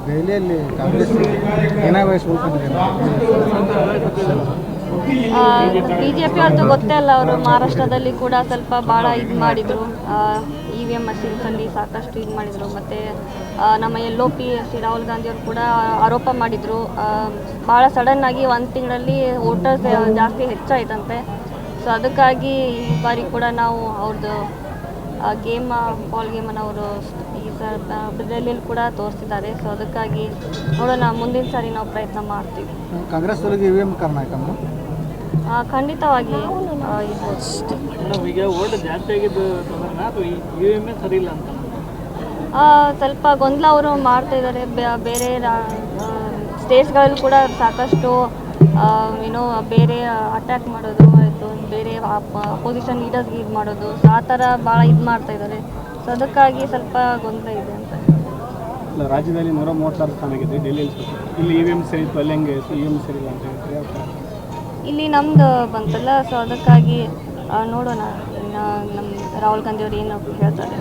ದೆಹಲಿಯಲ್ಲಿ ಕಾಂಗ್ರೆಸ್ ಏನಾಗಿ BJP ಅವ್ರದ್ದು ಗೊತ್ತೇ ಅಲ್ಲ. ಅವರು ಮಹಾರಾಷ್ಟ್ರದಲ್ಲಿ ಕೂಡ ಸ್ವಲ್ಪ ಭಾಳ ಇದು ಮಾಡಿದರು, EVM ಮಷಿನ್ಸಲ್ಲಿ ಸಾಕಷ್ಟು ಇದು ಮಾಡಿದರು. ಮತ್ತು ನಮ್ಮ LOP ಶ್ರೀ ರಾಹುಲ್ ಗಾಂಧಿಯವರು ಕೂಡ ಆರೋಪ ಮಾಡಿದರು. ಭಾಳ ಸಡನ್ನಾಗಿ ಒಂದು ತಿಂಗಳಲ್ಲಿ ವೋಟರ್ಸ್ ಜಾಸ್ತಿ ಹೆಚ್ಚಾಯ್ತಂತೆ. ಸೊ ಅದಕ್ಕಾಗಿ ಈ ಬಾರಿ ಕೂಡ ನಾವು ಅವ್ರದ್ದು ಬಾಲ್ ಗೇಮನ್ನು ಅವರು ಈ ದೆಹಲಿಯಲ್ಲಿ ಕೂಡ ತೋರಿಸಿದ್ದಾರೆ. ಸೊ ಅದಕ್ಕಾಗಿ ನೋಡೋಣ, ಮುಂದಿನ ಸಾರಿ ನಾವು ಪ್ರಯತ್ನ ಮಾಡ್ತೀವಿ. ಕಾಂಗ್ರೆಸ್ EVM ಕಾರಣ ಆಯ್ತಮ್ಮ? ಖಂಡಿತವಾಗಿ ಈಗ ಓಟ್ ಜಾಸ್ತಿ ಆಗಿದ್ದು EVM ಸರಿ ಇಲ್ಲ ಅಂತ ಸ್ವಲ್ಪ ಗೊಂದಲ ಅವರು ಮಾಡ್ತಾ ಇದ್ದಾರೆ. ಬೇರೆ ಸ್ಟೇಟ್ಸ್ಗಳಲ್ಲಿ ಕೂಡ ಸಾಕಷ್ಟು ಏನೋ ಬೇರೆ ಅಟ್ಯಾಕ್ ಮಾಡೋದು ಆಯಿತು, ಬೇರೆ ಅಪೋಸಿಷನ್ ಲೀಡರ್ಸ್ಗೆ ಇದು ಮಾಡೋದು, ಸೊ ಆ ಥರ ಭಾಳ ಇದು ಮಾಡ್ತಾ ಇದ್ದಾರೆ. ಸೊ ಅದಕ್ಕಾಗಿ ಸ್ವಲ್ಪ ಗೊಂದಲ ಇದೆ ಅಂತ. ರಾಜ್ಯದಲ್ಲಿ 136 ಸ್ಥಾನ ಆಗಿದೆ ಡೆಲ್ಲಿಯಲ್ಲಿ. ಇಲ್ಲಿ EVM ಸರಿ ಇತ್ತು, ಅಲ್ಲಿ ಹೆಂಗೆ EVM ಸರಿ ಇಲ್ಲ ಅಂತ ಇಲ್ಲಿ ನಮ್ಮದು ಬಂತಲ್ಲ. ಸೊ ಅದಕ್ಕಾಗಿ ನೋಡೋಣ, ಇನ್ನು ನಮ್ಮ ರಾಹುಲ್ ಗಾಂಧಿ ಅವರು ಏನು ಹೇಳ್ತಾರೆ.